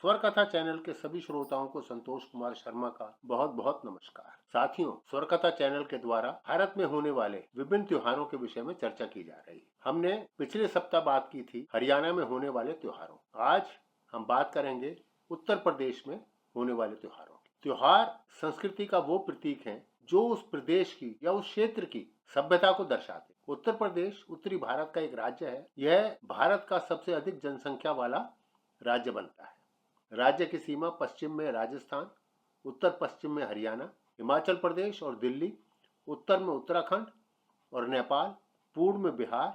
स्वर कथा चैनल के सभी श्रोताओं को संतोष कुमार शर्मा का बहुत बहुत नमस्कार। साथियों, स्वर कथा चैनल के द्वारा भारत में होने वाले विभिन्न त्योहारों के विषय में चर्चा की जा रही है। हमने पिछले सप्ताह बात की थी हरियाणा में होने वाले त्योहारों। आज हम बात करेंगे उत्तर प्रदेश में होने वाले त्योहारों की। त्योहार संस्कृति का वो प्रतीक है जो उस प्रदेश की या उस क्षेत्र की सभ्यता को दर्शाते। उत्तर प्रदेश उत्तरी भारत का एक राज्य है। यह भारत का सबसे अधिक जनसंख्या वाला राज्य बनता है। राज्य की सीमा पश्चिम में राजस्थान, उत्तर पश्चिम में हरियाणा, हिमाचल प्रदेश और दिल्ली, उत्तर में उत्तराखंड और नेपाल, पूर्व में बिहार,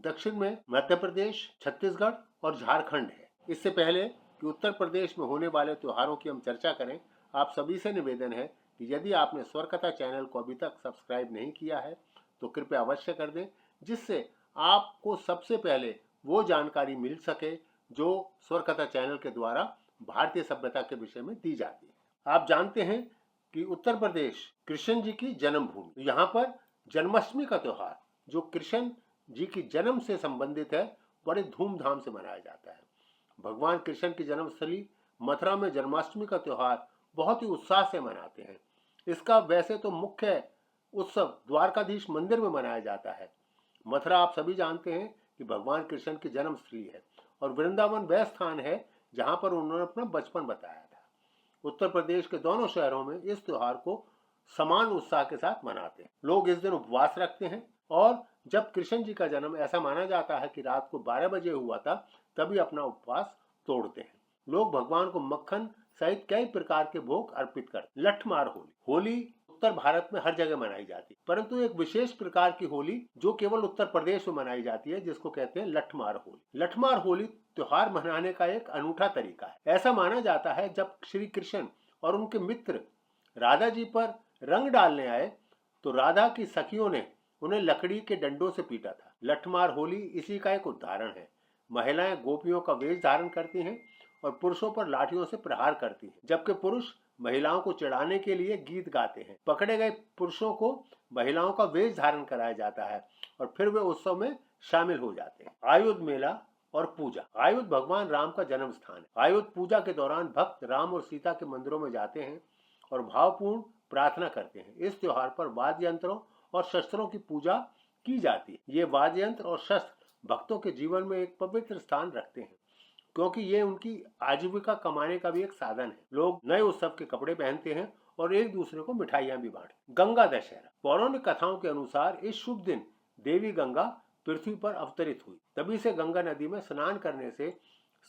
दक्षिण में मध्य प्रदेश, छत्तीसगढ़ और झारखंड है। इससे पहले कि उत्तर प्रदेश में होने वाले त्योहारों की हम चर्चा करें, आप सभी से निवेदन है कि यदि आपने स्वर कथा चैनल को अभी तक सब्सक्राइब नहीं किया है तो कृपया अवश्य कर दें, जिससे आपको सबसे पहले वो जानकारी मिल सके जो स्वर कथा चैनल के द्वारा भारतीय सभ्यता के विषय में दी जाती है। आप जानते हैं कि उत्तर प्रदेश कृष्ण जी की जन्मभूमि, यहाँ पर जन्माष्टमी का त्योहार जो कृष्ण जी की जन्म से संबंधित है, बड़े धूमधाम से मनाया जाता है। भगवान कृष्ण की जन्मस्थली मथुरा में जन्माष्टमी का त्योहार बहुत ही उत्साह से मनाते हैं। इसका वैसे तो मुख्य उत्सव द्वारकाधीश मंदिर में मनाया जाता है। मथुरा आप सभी जानते हैं कि भगवान कृष्ण की जन्मस्थली है और वृंदावन वह स्थान है जहां पर उन्होंने अपना बचपन बताया था। उत्तर प्रदेश के दोनों शहरों में इस त्योहार को समान उत्साह के साथ मनाते हैं। लोग इस दिन उपवास रखते हैं और जब कृष्ण जी का जन्म ऐसा माना जाता है कि रात को 12 बजे हुआ था, तभी अपना उपवास तोड़ते हैं। लोग भगवान को मक्खन सहित कई प्रकार के भोग अर्पित करते। लठमार होली, होली उत्तर भारत में हर जगह मनाई जाती है, परंतु एक विशेष प्रकार की होली जो केवल उत्तर प्रदेश में मनाई जाती है, जिसको कहते हैं लठमार होली। लठमार होली त्योहार मनाने का एक अनूठा तरीका है। ऐसा माना जाता है जब श्री कृष्ण और उनके मित्र राधा जी पर रंग डालने आए तो राधा की सखियों ने उन्हें लकड़ी के डंडों से पीटा था। लठमार होली इसी का एक उदाहरण है। महिलाएं गोपियों का वेश धारण करती हैं और पुरुषों पर लाठियों से प्रहार करती हैं, जबकि पुरुष महिलाओं को चिढ़ाने के लिए गीत गाते हैं। पकड़े गए पुरुषों को महिलाओं का वेश धारण कराया जाता है और फिर वे उत्सव में शामिल हो जाते हैं। आयुध मेला और पूजा। आयुध भगवान राम का जन्म स्थान है। आयुध पूजा के दौरान भक्त राम और सीता के मंदिरों में जाते हैं और भावपूर्ण प्रार्थना करते हैं। इस त्योहार पर वाद्य यंत्रों और शस्त्रों की पूजा की जाती है। ये वाद्य यंत्र और शस्त्र भक्तों के जीवन में एक पवित्र स्थान रखते हैं, क्योंकि ये उनकी आजीविका कमाने का भी एक साधन है। लोग नए उत्सव के कपड़े पहनते हैं और एक दूसरे को मिठाइयां भी बांटते। गंगा दशहरा। पौराणिक कथाओं के अनुसार इस शुभ दिन देवी गंगा पृथ्वी पर अवतरित हुई, तभी से गंगा नदी में स्नान करने से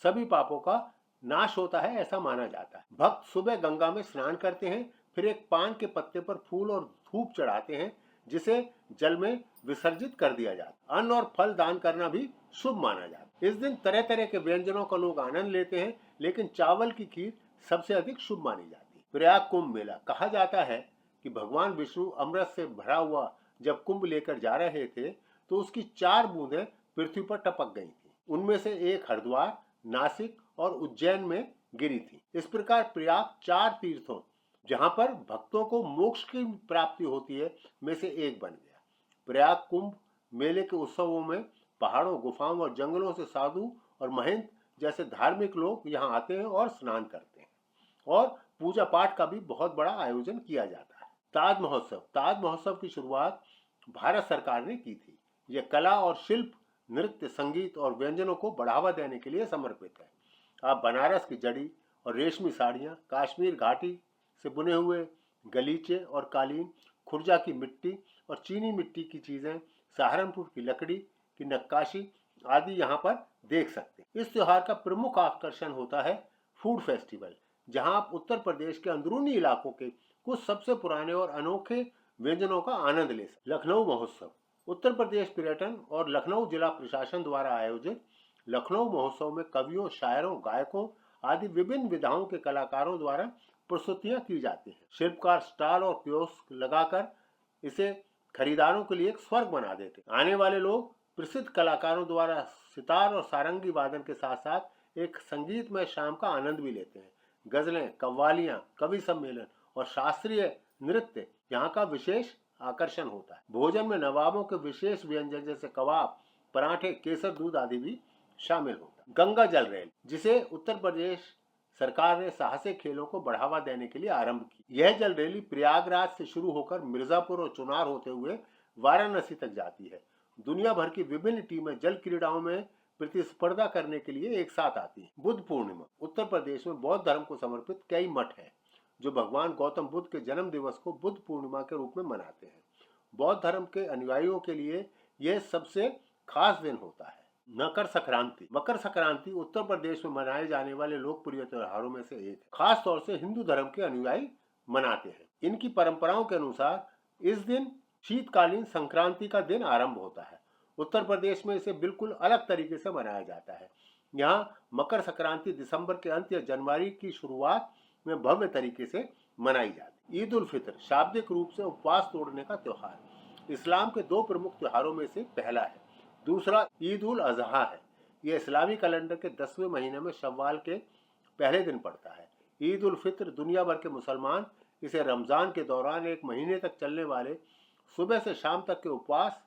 सभी पापों का नाश होता है, ऐसा माना जाता है। भक्त सुबह गंगा में स्नान करते हैं, फिर एक पान के पत्ते पर फूल और धूप चढ़ाते हैं, जिसे जल में विसर्जित कर दिया जाता है। अन्न और फल दान करना भी शुभ माना जाता है। इस दिन तरह तरह के व्यंजनों का लोग आनंद लेते हैं, लेकिन चावल की खीर सबसे अधिक शुभ मानी जाती है। प्रयाग कुंभ मेला। कहा जाता है कि भगवान विष्णु अमृत से भरा हुआ जब कुंभ लेकर जा रहे थे तो उसकी 4 बूंदें पृथ्वी पर टपक गई थी। उनमें से एक हरिद्वार, नासिक और उज्जैन में गिरी थी। इस प्रकार प्रयाग 4 तीर्थों जहां पर भक्तों को मोक्ष की प्राप्ति होती है में से एक बन गया। प्रयाग कुंभ मेले के उत्सवों में पहाड़ों, गुफाओं और जंगलों से साधु और महंत जैसे धार्मिक लोग यहाँ आते हैं और स्नान करते हैं और पूजा पाठ का भी बहुत बड़ा आयोजन किया जाता है। ताज महोत्सव। ताज महोत्सव की शुरुआत भारत सरकार ने की थी। यह कला और शिल्प, नृत्य, संगीत और व्यंजनों को बढ़ावा देने के लिए समर्पित है। आप बनारस की जड़ी और रेशमी साड़ियाँ, कश्मीर घाटी से बुने हुए गलीचे और कालीन, खुर्जा की मिट्टी और चीनी मिट्टी की चीजें, सहारनपुर की लकड़ी की नक्काशी आदि यहाँ पर देख सकते हैं। इस त्योहार का प्रमुख आकर्षण होता है फूड फेस्टिवल, जहाँ आप उत्तर प्रदेश के अंदरूनी इलाकों के कुछ सबसे पुराने और अनोखे व्यंजनों का आनंद ले सकते। लखनऊ महोत्सव। उत्तर प्रदेश पर्यटन और लखनऊ जिला प्रशासन द्वारा आयोजित लखनऊ महोत्सव में कवियों, शायरों, गायकों आदि विभिन्न विधाओं के कलाकारों द्वारा प्रस्तुतियां की जाती हैं। शिल्पकार स्टॉल और कियोस्क लगाकर इसे खरीदारों के लिए एक स्वर्ग बना देते हैं। आने वाले लोग प्रसिद्ध कलाकारों द्वारा सितार और सारंगी वादन के साथ साथ एक संगीतमय शाम का आनंद भी लेते हैं। गजलें, कव्वालियां, कवि सम्मेलन और शास्त्रीय नृत्य यहाँ का विशेष आकर्षण होता है। भोजन में नवाबों के विशेष व्यंजन जैसे कबाब, पराठे, केसर दूध आदि भी शामिल होता है। गंगा जल रैली, जिसे उत्तर प्रदेश सरकार ने साहसिक खेलों को बढ़ावा देने के लिए आरंभ की। यह जल रैली प्रयागराज से शुरू होकर मिर्जापुर और चुनार होते हुए वाराणसी तक जाती है। दुनिया भर की विभिन्न टीमें जल क्रीड़ाओं में प्रतिस्पर्धा करने के लिए एक साथ आती है। बुद्ध पूर्णिमा। उत्तर प्रदेश में बौद्ध धर्म को समर्पित कई मठ हैं जो भगवान गौतम बुद्ध के जन्म दिवस को बुद्ध पूर्णिमा के रूप में मनाते हैं। बौद्ध धर्म के अनुयायियों के लिए यह सबसे खास दिन होता है। मकर संक्रांति। मकर संक्रांति उत्तर प्रदेश में मनाए जाने वाले लोकप्रिय त्योहारों में से एक है। खास तौर से हिंदू धर्म के अनुयायी मनाते हैं। इनकी परंपराओं के अनुसार इस दिन शीतकालीन संक्रांति का दिन आरंभ होता है। उत्तर प्रदेश में इसे बिल्कुल अलग तरीके से मनाया जाता है। यहाँ मकर संक्रांति दिसंबर के अंत या जनवरी की शुरुआत में भव्य तरीके से मनाई जाती है। ईद उल फितर शाब्दिक रूप से उपवास तोड़ने का त्योहार इस्लाम के दो प्रमुख त्योहारों में से पहला है। दूसरा ईद उल अजहा है। यह इस्लामी कैलेंडर के 10वें महीने में शव्वाल के पहले दिन पड़ता है। ईद उल फितर दुनिया भर के मुसलमान इसे रमजान के दौरान एक महीने तक चलने वाले सुबह से शाम तक के उपवास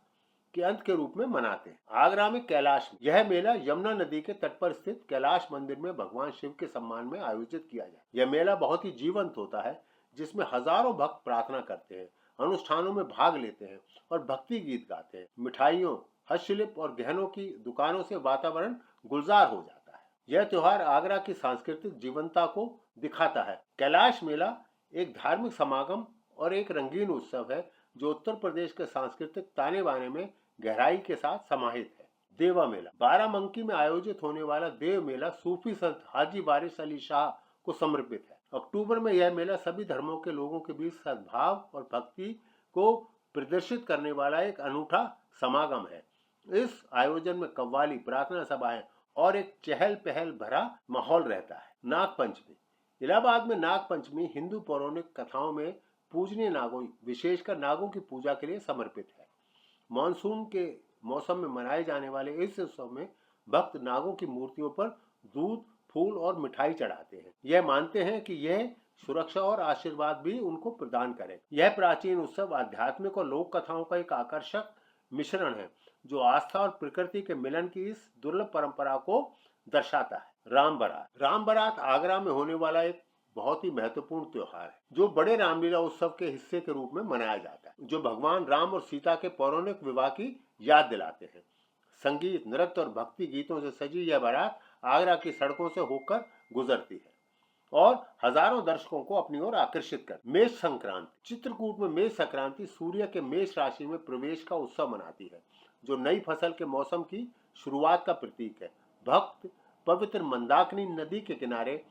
के अंत के रूप में मनाते हैं। आगरा में कैलाश। यह मेला यमुना नदी के तट पर स्थित कैलाश मंदिर में भगवान शिव के सम्मान में आयोजित किया जाता है। यह मेला बहुत ही जीवंत होता है जिसमें हजारों भक्त प्रार्थना करते हैं, अनुष्ठानों में भाग लेते हैं और भक्ति गीत गाते हैं। मिठाइयों, हस्तशिल्प और गहनों की दुकानों से वातावरण गुलजार हो जाता है। यह त्योहार आगरा की सांस्कृतिक जीवंतता को दिखाता है। कैलाश मेला एक धार्मिक समागम और एक रंगीन उत्सव है जो उत्तर प्रदेश के सांस्कृतिक ताने बाने में गहराई के साथ समाहित है। देवा मेला। बाराबंकी में आयोजित होने वाला देव मेला सूफी संत हाजी वारिस अली शाह को समर्पित है। अक्टूबर में यह मेला सभी धर्मों के लोगों के बीच सद्भाव और भक्ति को प्रदर्शित करने वाला एक अनूठा समागम है। इस आयोजन में कव्वाली, प्रार्थना सभाएं और एक चहल पहल भरा माहौल रहता है। नाग पंचमी। इलाहाबाद में नाग पंचमी हिंदू पौराणिक कथाओं में पूजनीय नागों, विशेषकर नागों की पूजा के लिए समर्पित है। मानसून के मौसम में मनाए जाने वाले इस उत्सव में भक्त नागों की मूर्तियों पर दूध, फूल और मिठाई चढ़ाते हैं। यह मानते हैं कि यह सुरक्षा और आशीर्वाद भी उनको प्रदान करे। यह प्राचीन उत्सव आध्यात्मिक और लोक कथाओं का एक आकर्षक मिश्रण है जो आस्था और प्रकृति के मिलन की इस दुर्लभ परंपरा को दर्शाता है। राम बारात। राम बारात आगरा में होने वाला एक बहुत ही महत्वपूर्ण त्योहार है जो बड़े रामलीला उत्सव के हिस्से के रूप में मनाया जाता है, जो भगवान राम और सीता के पौराणिक विवाह की याद दिलाते हैं। संगीत, नृत्य और भक्ति गीतों से सजी यह बारात आगरा की सड़कों से होकर गुजरती है और हजारों दर्शकों को अपनी ओर आकर्षित कर। मेष संक्रांति। चित्रकूट में मेष संक्रांति सूर्य के मेष राशि में प्रवेश का उत्सव मनाती है जो नई फसल के मौसम की शुरुआत का प्रतीक है। भक्त पवित्र मंदाकिनी नदी के किनारे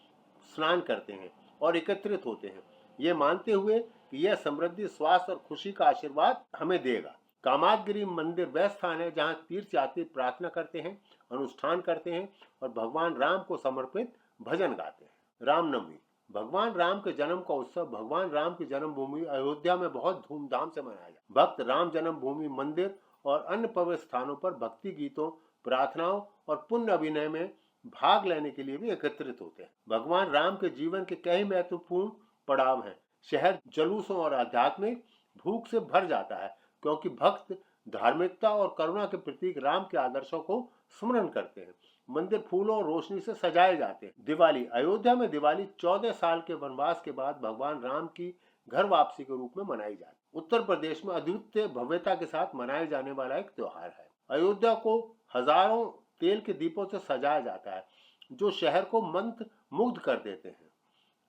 स्नान करते हैं और एकत्रित होते हैं, ये मानते हुए कि यह समृद्धि, स्वास्थ्य और खुशी का आशीर्वाद हमें देगा। कामादगिरी मंदिर वह स्थान है जहां तीर्थयात्री प्रार्थना करते हैं, अनुष्ठान करते हैं और भगवान राम को समर्पित भजन गाते हैं। रामनवमी। भगवान राम के जन्म का उत्सव भगवान राम की जन्मभूमि अयोध्या में बहुत धूमधाम से मनाया जाता है। भक्त राम जन्मभूमि मंदिर और अन्य पवित्र स्थानों पर भक्ति गीतों, प्रार्थनाओं और पुण्य अभिनय में भाग लेने के लिए भी एकत्रित होते हैं। भगवान राम के जीवन के कई महत्वपूर्ण पड़ाव हैं। शहर जुलूसों और आध्यात्मिक भूख से भर जाता है क्योंकि भक्त धार्मिकता और करुणा के प्रतीक राम के आदर्शों को स्मरण करते हैं। मंदिर फूलों और रोशनी से सजाए जाते हैं। दिवाली। अयोध्या में दिवाली 14 साल के वनवास के बाद भगवान राम की घर वापसी के रूप में मनाई जाती है। उत्तर प्रदेश में अद्वितीय भव्यता के साथ मनाए जाने वाला एक त्योहार है। अयोध्या को हजारों तेल के दीपों से सजाया जाता है जो शहर को मंत्र मुग्ध कर देते हैं,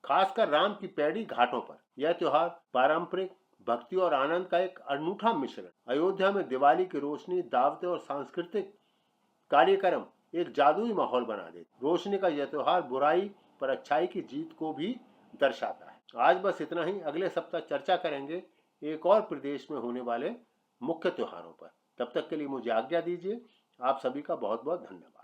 खासकर राम की पैड़ी घाटों पर। यह त्योहार पारंपरिक भक्ति और आनंद का एक अनूठा मिश्रण। अयोध्या में दिवाली की रोशनी, दावतें और सांस्कृतिक कार्यक्रम एक जादुई माहौल बना देते। रोशनी का यह त्योहार बुराई पर अच्छाई की जीत को भी दर्शाता है। आज बस इतना ही। अगले सप्ताह चर्चा करेंगे एक और प्रदेश में होने वाले मुख्य त्योहारों पर। तब तक के लिए मुझे आज्ञा दीजिए। आप सभी का बहुत बहुत धन्यवाद।